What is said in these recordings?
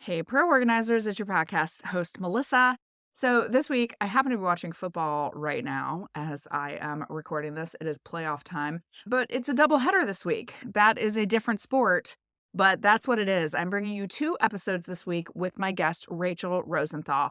Hey, Pro Organizers, it's your podcast host, Melissa. So this week, I happen to be watching football right now as I am recording this. It is playoff time, but it's a doubleheader this week. That is a different sport, but that's what it is. I'm bringing you two episodes this week with my guest, Rachel Rosenthal.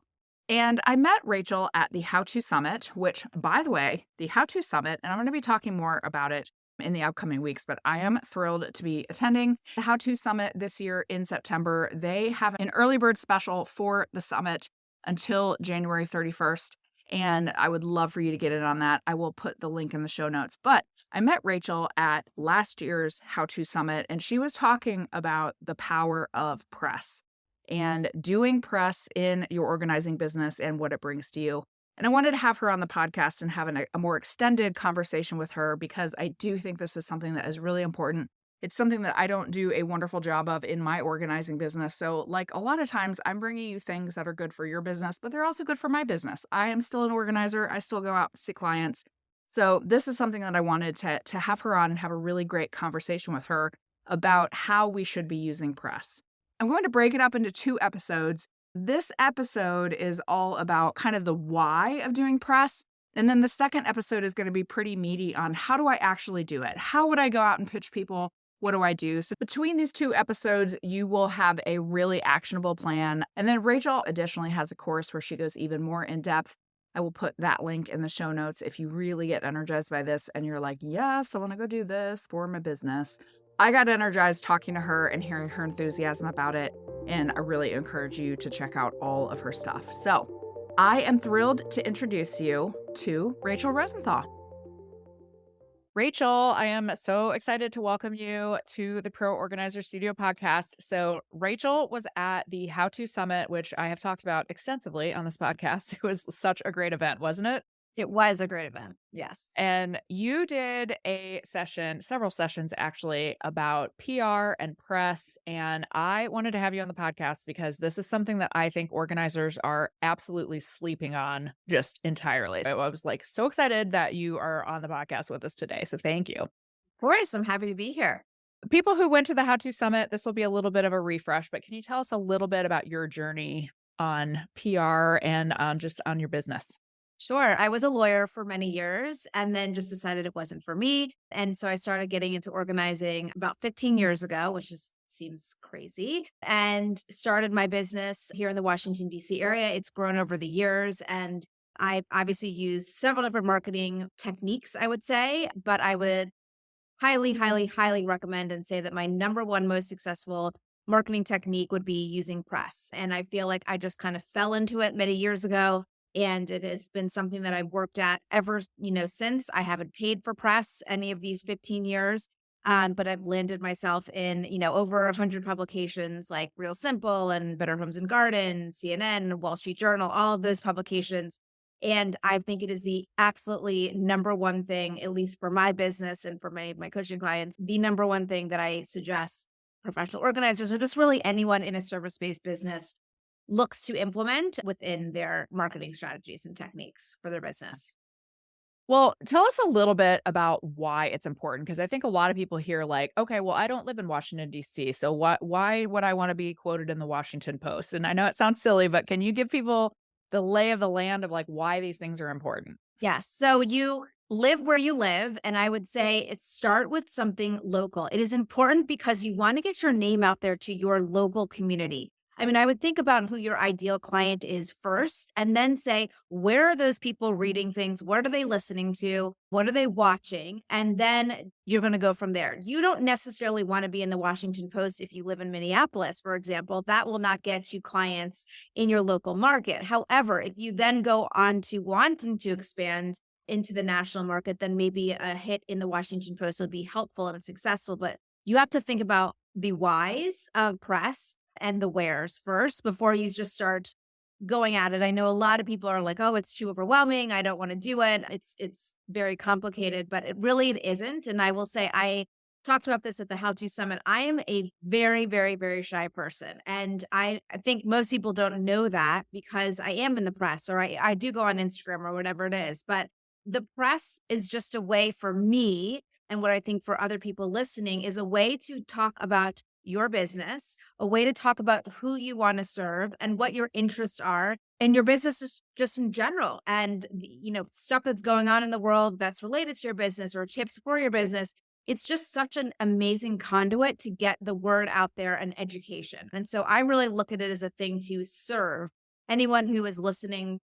And I met Rachel at the How To Summit, which, by the way, the How To Summit, and I'm going to be talking more about it in the upcoming weeks, but I am thrilled to be attending the How To Summit this year in September. They have an early bird special for the summit until January 31st, and I would love for you to get in on that. I will put the link in the show notes. But I met Rachel at last year's How To Summit, and she was talking about the power of press and doing press in your organizing business and what it brings to you. And I wanted to have her on the podcast and have a more extended conversation with her because I do think this is something that is really important. It's something that I don't do a wonderful job of in my organizing business. So, like a lot of times, I'm bringing you things that are good for your business, but they're also good for my business. I am still an organizer. I still go out and see clients. So, this is something that I wanted to have her on and have a really great conversation with her about how we should be using press. I'm going to break it up into two episodes. This episode is all about kind of the why of doing press. And then the second episode is going to be pretty meaty on how do I actually do it? How would I go out and pitch people? What do I do? So between these two episodes, you will have a really actionable plan. And then Rachel additionally has a course where she goes even more in depth. I will put that link in the show notes if you really get energized by this and you're like, yes, I want to go do this for my business. I got energized talking to her and hearing her enthusiasm about it. And I really encourage you to check out all of her stuff. So I am thrilled to introduce you to Rachel Rosenthal. Rachel, I am so excited to welcome you to the Pro Organizer Studio podcast. So Rachel was at the How To Summit, which I have talked about extensively on this podcast. It was such a great event, wasn't it? It was a great event. Yes. And you did a session, several sessions actually, about PR and press. And I wanted to have you on the podcast because this is something that I think organizers are absolutely sleeping on just entirely. I was like so excited that you are on the podcast with us today. So thank you. Of course, I'm happy to be here. People who went to the How To Summit, this will be a little bit of a refresh, but can you tell us a little bit about your journey on PR and on your business? Sure. I was a lawyer for many years and then just decided it wasn't for me. And so I started getting into organizing about 15 years ago, which seems crazy, and started my business here in the Washington, D.C. area. It's grown over the years. And I obviously used several different marketing techniques, I would say, but I would highly, highly, highly recommend and say that my number one most successful marketing technique would be using press. And I feel like I just kind of fell into it many years ago. And it has been something that I've worked at ever, since. I haven't paid for press any of these 15 years. But I've landed myself in, over 100 publications like Real Simple and Better Homes and Gardens, CNN, Wall Street Journal, all of those publications. And I think it is the absolutely number one thing, at least for my business and for many of my coaching clients, the number one thing that I suggest professional organizers or just really anyone in a service-based business looks to implement within their marketing strategies and techniques for their business. Well, tell us a little bit about why it's important, because I think a lot of people hear like, okay, well, I don't live in Washington, D.C., so why would I want to be quoted in the Washington Post? And I know it sounds silly, but can you give people the lay of the land of like why these things are important? Yes. So you live where you live. And I would say start with something local. It is important because you want to get your name out there to your local community. I mean, I would think about who your ideal client is first and then say, where are those people reading things? What are they listening to? What are they watching? And then you're going to go from there. You don't necessarily want to be in the Washington Post if you live in Minneapolis, for example. That will not get you clients in your local market. However, if you then go on to wanting to expand into the national market, then maybe a hit in the Washington Post would be helpful and successful. But you have to think about the whys of press and the wheres first before you just start going at it. I know a lot of people are like, oh, it's too overwhelming. I don't want to do it. It's very complicated, but it isn't. And I will say, I talked about this at the How To Summit. I am a very, very, very shy person. And I think most people don't know that because I am in the press or I do go on Instagram or whatever it is. But the press is just a way for me, and what I think for other people listening is a way to talk about your business, a way to talk about who you want to serve and what your interests are and your business is just in general and stuff that's going on in the world that's related to your business or tips for your business. It's just such an amazing conduit to get the word out there and education. And so I really look at it as a thing to serve anyone who is listening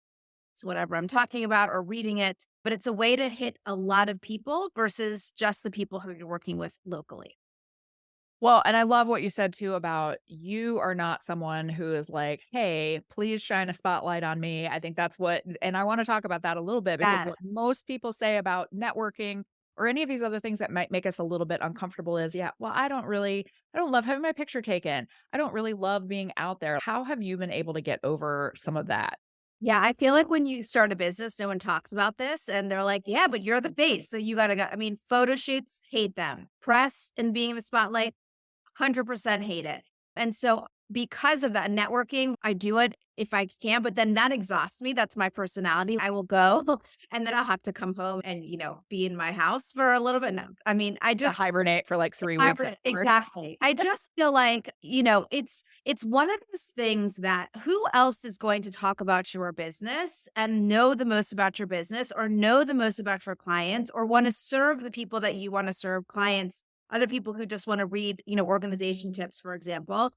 to whatever I'm talking about or reading it, but it's a way to hit a lot of people versus just the people who you're working with locally. Well, and I love what you said too about you are not someone who is like, "Hey, please shine a spotlight on me." I think that's what and I wanna talk about that a little bit because Yes. what most people say about networking or any of these other things that might make us a little bit uncomfortable is, "Yeah, well, I don't love having my picture taken. I don't really love being out there." How have you been able to get over some of that? Yeah, I feel like when you start a business, no one talks about this and they're like, yeah, but you're the face. So you got to go. I mean, photo shoots, hate them. Press and being in the spotlight, 100% hate it. And so because of that networking, I do it if I can, but then that exhausts me. That's my personality. I will go and then I'll have to come home and, be in my house for a little bit. No, I mean, I To just hibernate for, like, 3 weeks afterward? Exactly. I just feel like, it's one of those things that who else is going to talk about your business and know the most about your business or know the most about your clients or want to serve the people that you want to serve, clients, other people who just want to read, organization tips, for example,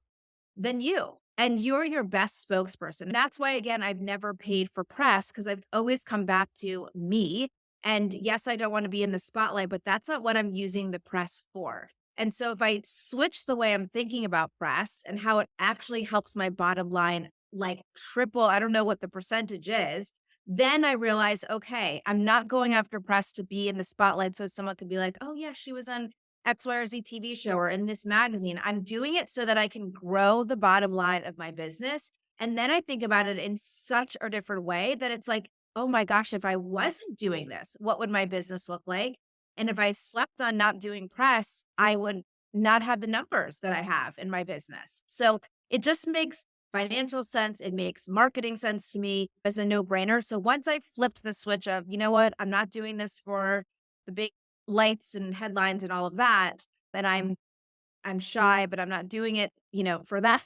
than you. And you're your best spokesperson. That's why, again, I've never paid for press because I've always come back to me. And yes, I don't want to be in the spotlight, but that's not what I'm using the press for. And so if I switch the way I'm thinking about press and how it actually helps my bottom line, like triple, I don't know what the percentage is, then I realize, okay, I'm not going after press to be in the spotlight so someone could be like, oh, yeah, she was on X, Y, or Z TV show or in this magazine. I'm doing it so that I can grow the bottom line of my business. And then I think about it in such a different way that it's like, oh my gosh, if I wasn't doing this, what would my business look like? And if I slept on not doing press, I would not have the numbers that I have in my business. So it just makes financial sense. It makes marketing sense to me as a no brainer. So once I flipped the switch of, you know what, I'm not doing this for the big lights and headlines and all of that, then I'm shy, but I'm not doing it, for that.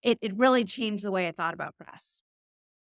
It really changed the way I thought about press.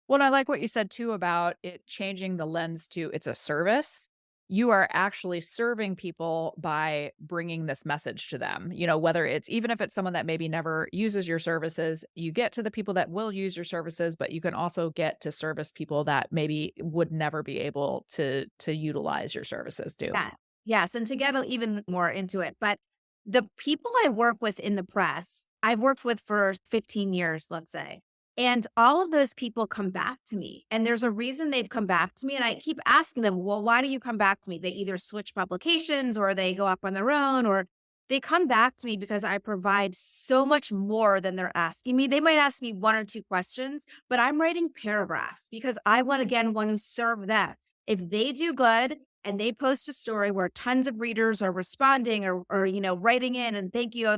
Well, and I like what you said too about it changing the lens to it's a service. You are actually serving people by bringing this message to them. Whether it's even if it's someone that maybe never uses your services, you get to the people that will use your services, but you can also get to service people that maybe would never be able to utilize your services too. Yeah. Yes, and to get even more into it, but the people I work with in the press, I've worked with for 15 years, let's say. And all of those people come back to me. And there's a reason they've come back to me. And I keep asking them, well, why do you come back to me? They either switch publications or they go up on their own, or they come back to me because I provide so much more than they're asking me. They might ask me one or two questions, but I'm writing paragraphs because I want, again, want to serve them. If they do good, and they post a story where tons of readers are responding or writing in and thank you,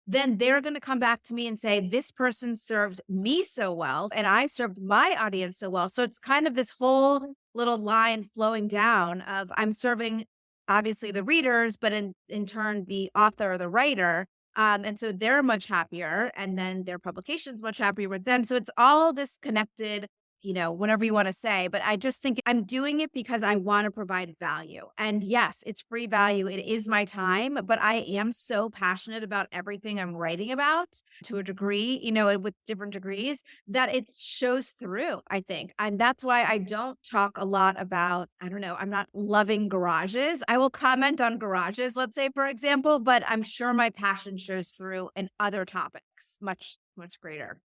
then they're going to come back to me and say, this person served me so well and I served my audience so well. So it's kind of this whole little line flowing down of I'm serving obviously the readers, but in turn the author or the writer. And so they're much happier and then their publication's much happier with them. So it's all this connected, whatever you want to say. But I just think I'm doing it because I want to provide value. And yes, it's free value. It is my time, but I am so passionate about everything I'm writing about to a degree, with different degrees that it shows through, I think. And that's why I don't talk a lot about, I don't know, I'm not loving garages. I will comment on garages, let's say, for example, but I'm sure my passion shows through in other topics much, much greater.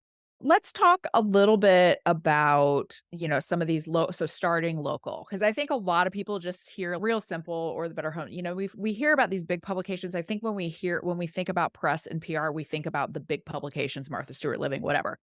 Let's talk a little bit about, some of these so starting local, because I think a lot of people just hear Real Simple or The Better Home. We hear about these big publications. I think when we think about press and PR, we think about the big publications, Martha Stewart Living, whatever.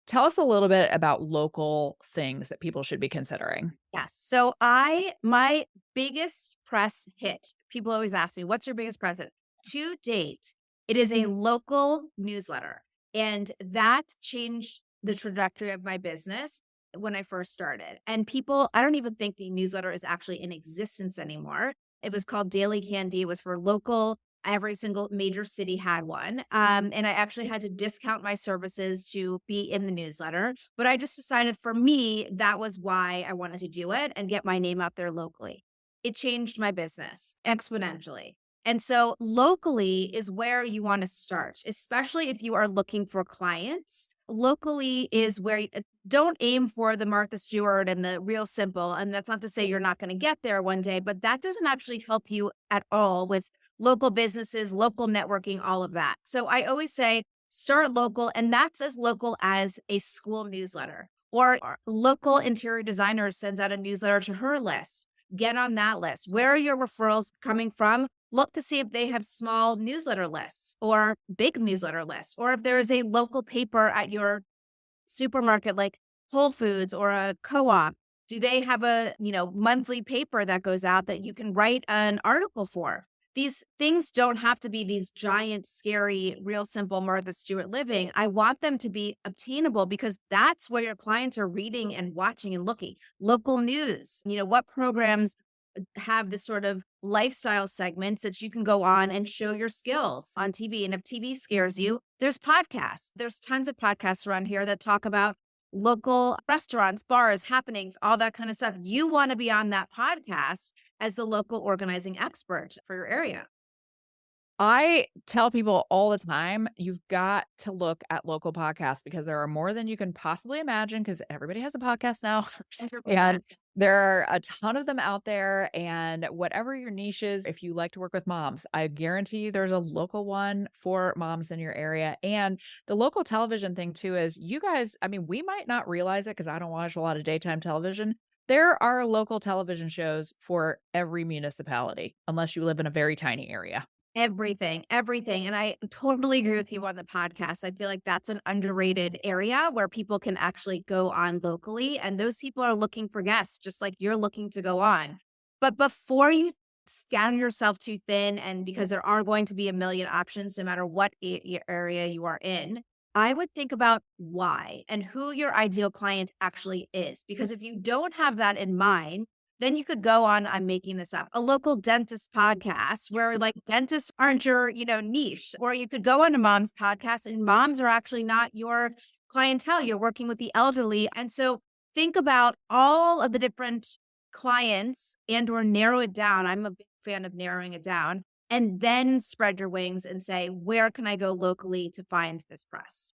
Tell us a little bit about local things that people should be considering. Yes. So my biggest press hit, people always ask me, what's your biggest press hit? To date, it is a local newsletter. And that changed the trajectory of my business when I first started. And people, I don't even think the newsletter is actually in existence anymore. It was called Daily Candy. It was for local Every single major city had one. And I actually had to discount my services to be in the newsletter. But I just decided for me, that was why I wanted to do it and get my name out there locally. It changed my business exponentially. And so locally is where you want to start, especially if you are looking for clients. Locally is where don't aim for the Martha Stewart and the real simple. And that's not to say you're not going to get there one day, but that doesn't actually help you at all with local businesses, local networking, all of that. So I always say start local, and that's as local as a school newsletter or local interior designer sends out a newsletter to her list. Get on that list. Where are your referrals coming from? Look to see if they have small newsletter lists or big newsletter lists, or if there is a local paper at your supermarket like Whole Foods or a co-op. Do they have a, monthly paper that goes out that you can write an article for? These things don't have to be these giant, scary, real simple Martha Stewart living. I want them to be obtainable because that's where your clients are reading and watching and looking. Local news, what programs have this sort of lifestyle segments that you can go on and show your skills on TV. And if TV scares you, there's podcasts. There's tons of podcasts around here that talk about local restaurants, bars, happenings, all that kind of stuff. You want to be on that podcast as the local organizing expert for your area. I tell people all the time, you've got to look at local podcasts because there are more than you can possibly imagine because everybody has a podcast now. And there are a ton of them out there. And whatever your niche is, if you like to work with moms, I guarantee you there's a local one for moms in your area. And the local television thing too is you guys, I mean, we might not realize it because I don't watch a lot of daytime television. There are local television shows for every municipality, unless you live in a very tiny area. Everything, everything. And I totally agree with you on the podcast. I feel like that's an underrated area where people can actually go on locally. And those people are looking for guests, just like you're looking to go on. But before you scatter yourself too thin, and because there are going to be a million options no matter what area you are in, I would think about why and who your ideal client actually is. Because if you don't have that in mind, then you could go on, I'm making this up, a local dentist podcast where like dentists aren't your, niche. Or you could go on a mom's podcast and moms are actually not your clientele. You're working with the elderly. And so think about all of the different clients and or narrow it down. I'm a big fan of narrowing it down and then spread your wings and say, where can I go locally to find this press?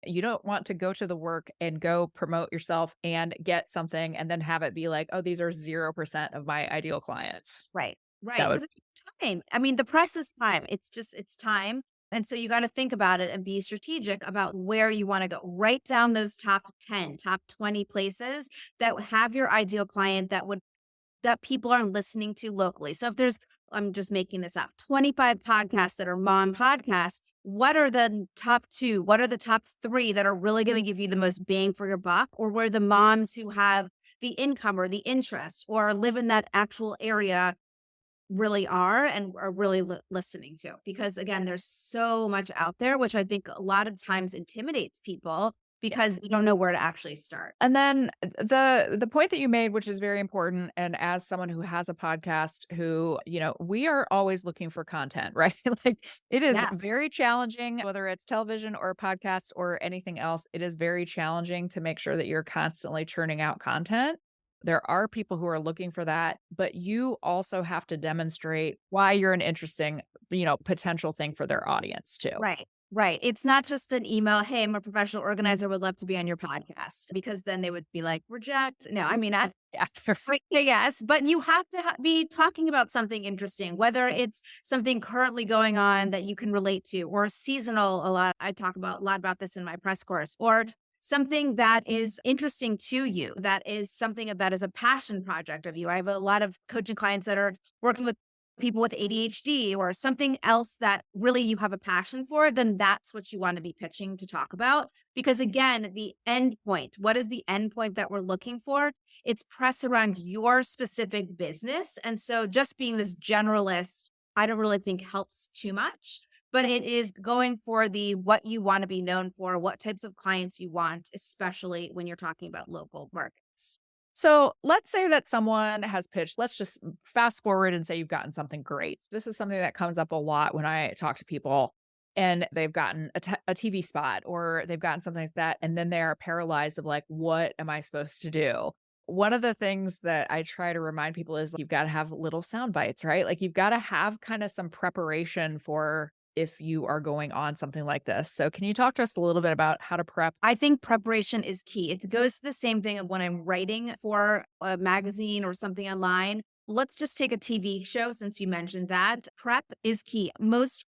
You don't want to go to the work and go promote yourself and get something and then have it be like, oh, these are 0% of my ideal clients. Right. Right. That would Because it's time. I mean, the press is time. It's time. And so you got to think about it and be strategic about where you want to go. Write down those top 10, top 20 places that would have your ideal client that people are listening to locally. So if there's, I'm just making this up, 25 podcasts that are mom podcasts, what are the top two? What are the top three that are really going to give you the most bang for your buck? Or where the moms who have the income or the interest or live in that actual area really are and are really listening to? Because again, there's so much out there, which I think a lot of times intimidates people because you don't know where to actually start. And then the point that you made, which is very important, and as someone who has a podcast who, we are always looking for content, right? Like it is Yes. very challenging, whether it's television or podcast or anything else, it is very challenging to make sure that you're constantly churning out content. There are people who are looking for that, but you also have to demonstrate why you're an interesting, potential thing for their audience too. Right. Right. It's not just an email. Hey, I'm a professional organizer. Would love to be on your podcast because then they would be like, reject. No, I mean, Yeah. yes, but you have to be talking about something interesting, whether it's something currently going on that you can relate to or seasonal. A lot. I talk about a lot about this in my press course or something that is interesting to you. That is something that is a passion project of you. I have a lot of coaching clients that are working with people with ADHD or something else that really you have a passion for, then that's what you want to be pitching to talk about. Because again, the end point, what is the end point that we're looking for? It's press around your specific business. And so just being this generalist, I don't really think helps too much, but it is going for the what you want to be known for, what types of clients you want, especially when you're talking about local markets. So let's say that someone has pitched, let's just fast forward and say you've gotten something great. This is something that comes up a lot when I talk to people and they've gotten a TV spot or they've gotten something like that. And then they are paralyzed of like, what am I supposed to do? One of the things that I try to remind people is you've got to have little sound bites, right? Like you've got to have kind of some preparation for if you are going on something like this. So can you talk to us a little bit about how to prep? I think preparation is key. It goes to the same thing of when I'm writing for a magazine or something online. Let's just take a TV show since you mentioned that. Prep is key. Most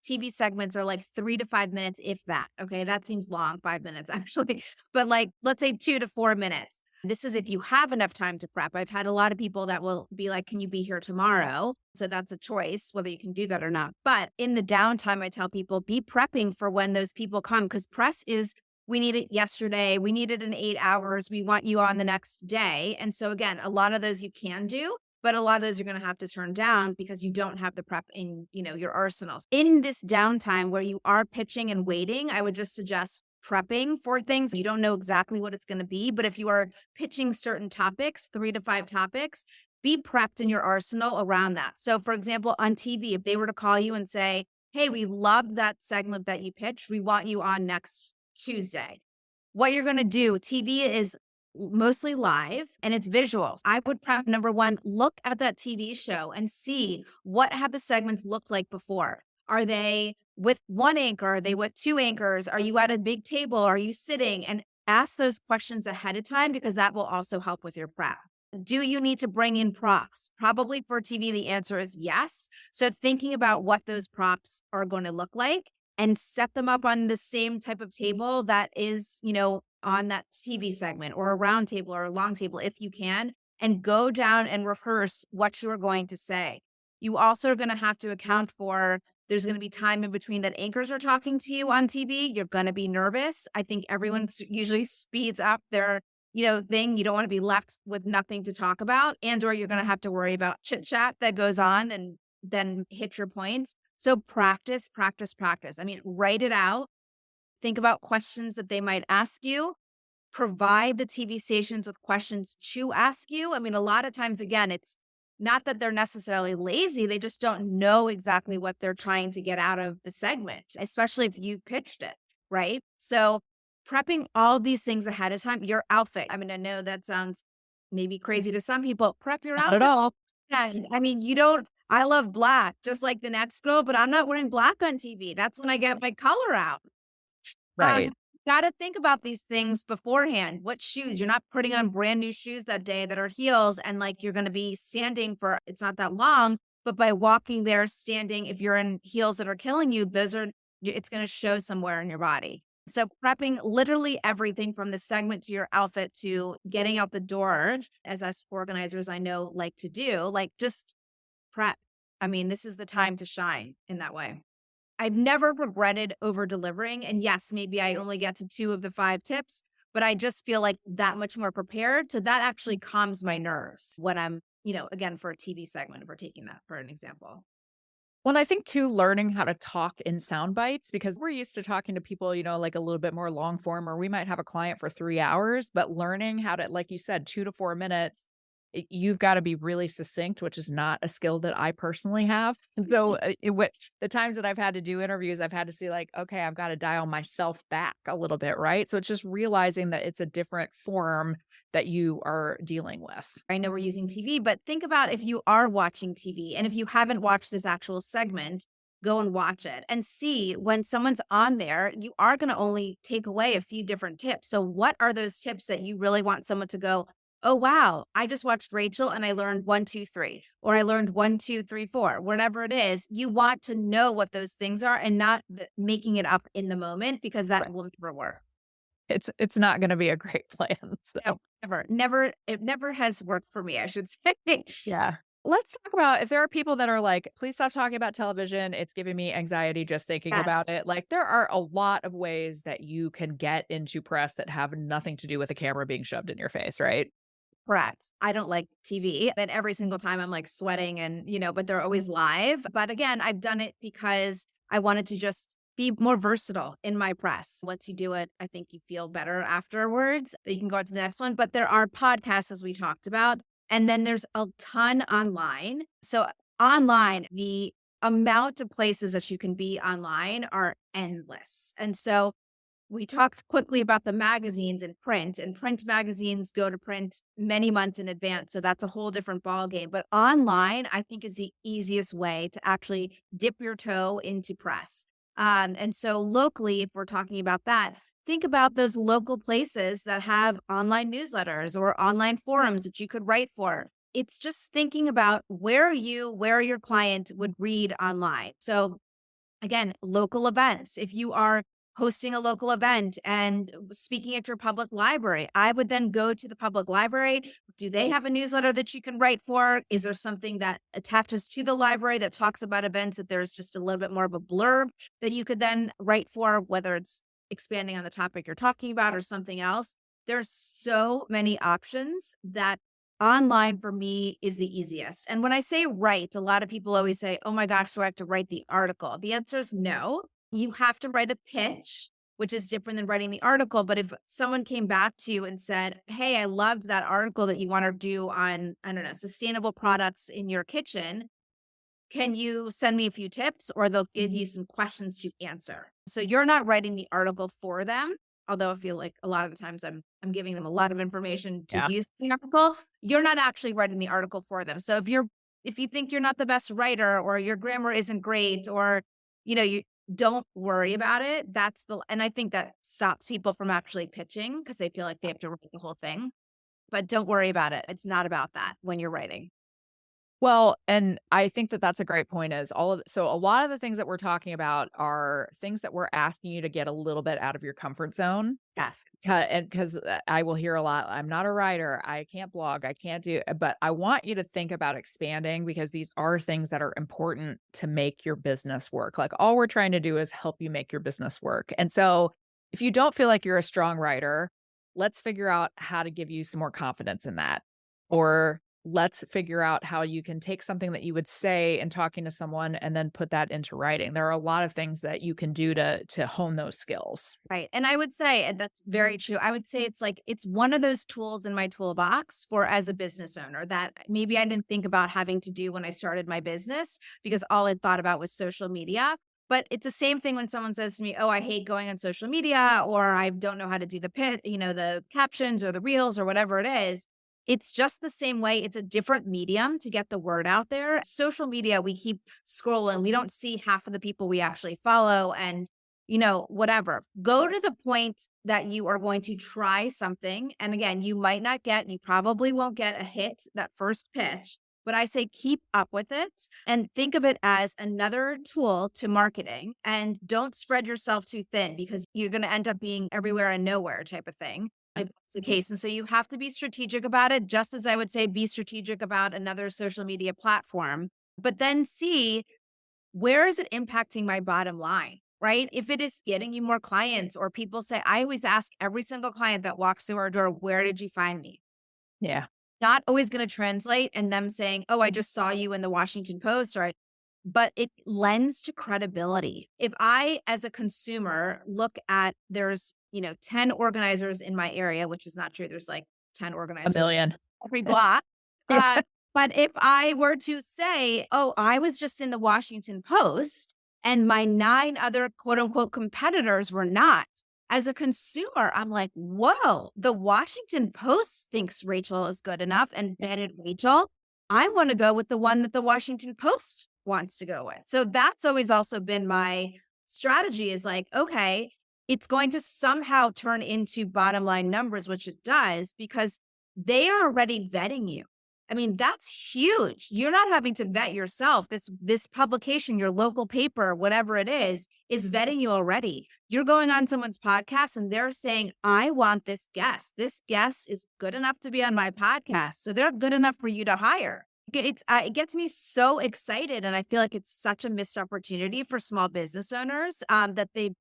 TV segments are like 3 to 5 minutes, if that. Okay. That seems long, 5 minutes actually. But like, let's say 2 to 4 minutes. This is if you have enough time to prep. I've had a lot of people that will be like, can you be here tomorrow? So that's a choice, whether you can do that or not. But in the downtime, I tell people be prepping for when those people come because press is, we need it yesterday. We need it in 8 hours. We want you on the next day. And so again, a lot of those you can do. But a lot of those you're going to have to turn down because you don't have the prep in, your arsenals. In this downtime where you are pitching and waiting, I would just suggest prepping for things. You don't know exactly what it's going to be, but if you are pitching certain topics, 3 to 5 topics, be prepped in your arsenal around that. So for example, on TV, if they were to call you and say, hey, we love that segment that you pitched. We want you on next Tuesday. What you're going to do, TV is mostly live and it's visuals. I would prep number one, look at that TV show and see what have the segments looked like before. Are they with one anchor? Are they with two anchors? Are you at a big table? Are you sitting? And ask those questions ahead of time because that will also help with your prep. Do you need to bring in props? Probably for TV, the answer is yes. So thinking about what those props are going to look like and set them up on the same type of table that is, on that TV segment or a round table or a long table if you can, and go down and rehearse what you are going to say. You also are going to have to account for there's going to be time in between that anchors are talking to you on TV. You're going to be nervous. I think everyone usually speeds up their, thing. You don't want to be left with nothing to talk about or you're going to have to worry about chit chat that goes on and then hit your points. So practice, practice, practice. I mean, write it out. Think about questions that they might ask you. Provide the TV stations with questions to ask you. I mean, a lot of times, again, it's not that they're necessarily lazy. They just don't know exactly what they're trying to get out of the segment, especially if you've pitched it, right? So prepping all these things ahead of time, your outfit. I mean, I know that sounds maybe crazy to some people. Prep your Not at outfit. all. Yeah, I mean, you don't I love black just like the next girl, but I'm not wearing black on TV. That's when I get my color out. Right. Gotta think about these things beforehand. What shoes? You're not putting on brand new shoes that day that are heels and like you're gonna be standing for it's not that long, but by walking there, standing, if you're in heels that are killing you, it's gonna show somewhere in your body. So prepping literally everything from the segment to your outfit to getting out the door, as us organizers I know like to do, like just prep. I mean, this is the time to shine in that way. I've never regretted over delivering. And yes, maybe I only get to 2 of the 5 tips, but I just feel like that much more prepared. So that actually calms my nerves when I'm, again, for a TV segment, if we're taking that for an example. Well, I think too, learning how to talk in sound bites because we're used to talking to people, like a little bit more long form, or we might have a client for 3 hours, but learning how to, like you said, 2 to 4 minutes, you've got to be really succinct, which is not a skill that I personally have. And so the times that I've had to do interviews, I've had to see like, okay, I've got to dial myself back a little bit, right? So it's just realizing that it's a different form that you are dealing with. I know we're using TV, but think about if you are watching TV and if you haven't watched this actual segment, go and watch it and see when someone's on there, you are going to only take away a few different tips. So, what are those tips that you really want someone to go, oh, wow, I just watched Rachel and I learned 1, 2, 3, or I learned 1, 2, 3, 4, whatever it is. You want to know what those things are and not making it up in the moment because that Right. will never work. It's not going to be a great plan. No, So. never, it never has worked for me, I should say. Yeah. Let's talk about if there are people that are like, please stop talking about television. It's giving me anxiety just thinking Yes. about it. Like, there are a lot of ways that you can get into press that have nothing to do with a camera being shoved in your face, right? Correct. I don't like TV, but every single time I'm like sweating and, but they're always live. But again, I've done it because I wanted to just be more versatile in my press. Once you do it, I think you feel better afterwards. You can go on to the next one. But there are podcasts, as we talked about. And then there's a ton online. So online, the amount of places that you can be online are endless. And so we talked quickly about the magazines and print magazines go to print many months in advance. So that's a whole different ballgame. But online, I think, is the easiest way to actually dip your toe into press. And so locally, if we're talking about that, think about those local places that have online newsletters or online forums that you could write for. It's just thinking about where your client would read online. So again, local events. If you are hosting a local event and speaking at your public library, I would then go to the public library. Do they have a newsletter that you can write for? Is there something that attaches to the library that talks about events that there's just a little bit more of a blurb that you could then write for, whether it's expanding on the topic you're talking about or something else? There's so many options that online for me is the easiest. And when I say write, a lot of people always say, oh my gosh, do I have to write the article? The answer is no. You have to write a pitch, which is different than writing the article. But if someone came back to you and said, hey, I loved that article that you want to do on, I don't know, sustainable products in your kitchen, can you send me a few tips? Or they'll give you some questions to answer. So you're not writing the article for them. Although I feel like a lot of the times I'm giving them a lot of information to Yeah. use the article, you're not actually writing the article for them. So if you think you're not the best writer or your grammar isn't great or you don't worry about it. And I think that stops people from actually pitching because they feel like they have to write the whole thing. But don't worry about it. It's not about that when you're writing. Well, and I think that that's a great point is so a lot of the things that we're talking about are things that we're asking you to get a little bit out of your comfort zone. Yes. And because I will hear a lot, I'm not a writer, I can't blog, I can't do, but I want you to think about expanding because these are things that are important to make your business work. Like all we're trying to do is help you make your business work. And so if you don't feel like you're a strong writer, let's figure out how to give you some more confidence in that. Or let's figure out how you can take something that you would say in talking to someone and then put that into writing. There are a lot of things that you can do to hone those skills. Right. And I would say, and that's very true. I would say it's one of those tools in my toolbox for as a business owner that maybe I didn't think about having to do when I started my business because all I thought about was social media. But it's the same thing when someone says to me, "Oh, I hate going on social media," or "I don't know how to do the captions or the reels or whatever it is." It's just the same way. It's a different medium to get the word out there. Social media, we keep scrolling. We don't see half of the people we actually follow and whatever. Go to the point that you are going to try something. And again, you might not get, you probably won't get a hit that first pitch, but I say keep up with it and think of it as another tool to marketing and don't spread yourself too thin because you're going to end up being everywhere and nowhere type of thing. If that's the case. And so you have to be strategic about it, just as I would say be strategic about another social media platform, but then see where is it impacting my bottom line, right? If it is getting you more clients or people say, I always ask every single client that walks through our door, where did you find me? Yeah. Not always going to translate and them saying, oh, I just saw you in the Washington Post, right? But it lends to credibility. If I, as a consumer, look at there's, 10 organizers in my area, which is not true. There's like 10 A organizers million. every block. Yeah. But if I were to say, oh, I was just in the Washington Post and my 9 other quote unquote competitors were not, as a consumer, I'm like, whoa, the Washington Post thinks Rachel is good enough and vetted Rachel. I want to go with the one that the Washington Post wants to go with. So that's always also been my strategy is like, okay, it's going to somehow turn into bottom line numbers, which it does because they are already vetting you. I mean, that's huge. You're not having to vet yourself. This publication, your local paper, whatever it is vetting you already. You're going on someone's podcast and they're saying, I want this guest. This guest is good enough to be on my podcast. So they're good enough for you to hire. It gets me so excited. And I feel like it's such a missed opportunity for small business owners that they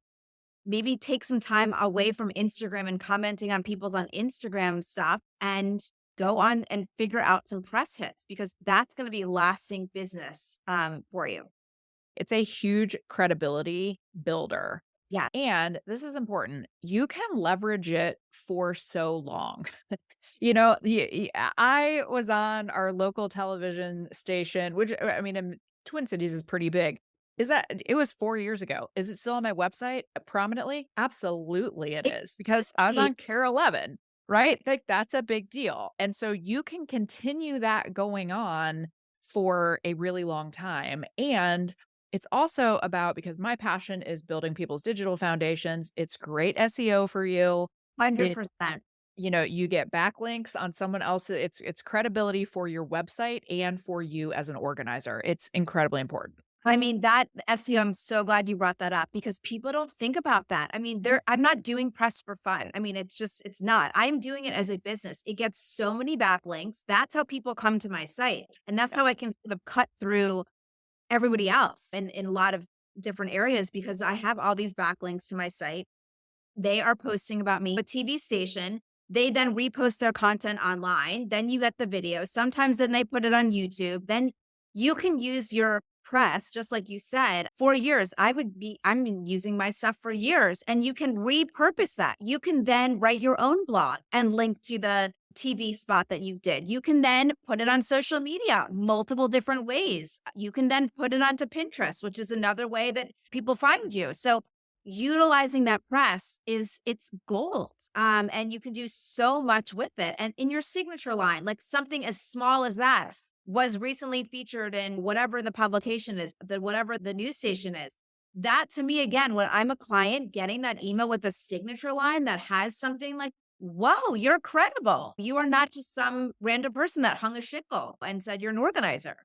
maybe take some time away from Instagram and commenting on people's on Instagram stuff and go on and figure out some press hits because that's going to be lasting business for you. It's a huge credibility builder. Yeah. And this is important. You can leverage it for so long. I was on our local television station, which I mean, in Twin Cities is pretty big. Is that it was 4 years ago. Is it still on my website prominently? Absolutely it It is, used because to I was be. on Care 11, right? Like, that's a big deal. And so you can continue that going on for a really long time. And it's also about, because my passion is building people's digital foundations, it's great SEO for you. It 100%. you get backlinks on someone else. It's credibility for your website and for you as an organizer. It's incredibly important. I mean, that SEO, I'm so glad you brought that up because people don't think about that. I mean, I'm not doing press for fun. I mean, it's not. I'm doing it as a business. It gets so many backlinks. That's how people come to my site. And that's Yeah. how I can sort of cut through everybody else in a lot of different areas because I have all these backlinks to my site. They are posting about me, a TV station. They then repost their content online. Then you get the video. Sometimes then they put it on YouTube. Then you can use your press, just like you said, for years. I'm been using my stuff for years and you can repurpose that. You can then write your own blog and link to the TV spot that you did. You can then put it on social media multiple different ways. You can then put it onto Pinterest, which is another way that people find you. So utilizing that press it's gold. And you can do so much with it. And in your signature line, like something as small as that was recently featured in whatever the publication is, whatever the news station is. That to me, again, when I'm a client getting that email with a signature line that has something like, whoa, you're credible. You are not just some random person that hung a shingle and said you're an organizer.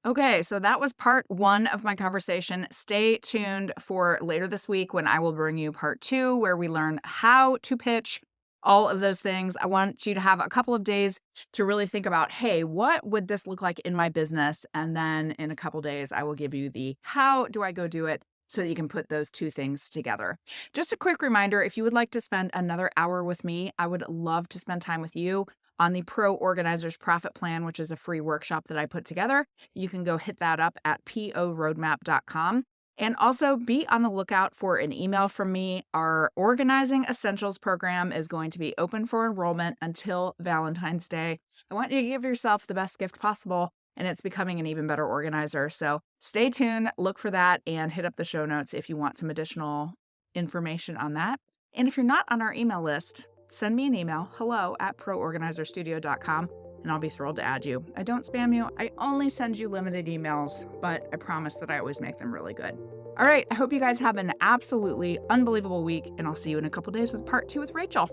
Okay, so that was part 1 of my conversation. Stay tuned for later this week when I will bring you part 2, where we learn how to pitch, all of those things. I want you to have a couple of days to really think about, hey, what would this look like in my business? And then in a couple days, I will give you the how do I go do it so that you can put those two things together. Just a quick reminder, if you would like to spend another hour with me, I would love to spend time with you on the Pro Organizers Profit Plan, which is a free workshop that I put together. You can go hit that up at POroadmap.com. And also be on the lookout for an email from me. Our Organizing Essentials program is going to be open for enrollment until Valentine's Day. I want you to give yourself the best gift possible, and it's becoming an even better organizer. So stay tuned, look for that, and hit up the show notes if you want some additional information on that. And if you're not on our email list, send me an email, hello@proorganizerstudio.com, and I'll be thrilled to add you. I don't spam you. I only send you limited emails, but I promise that I always make them really good. All right, I hope you guys have an absolutely unbelievable week, and I'll see you in a couple days with part 2 with Rachel.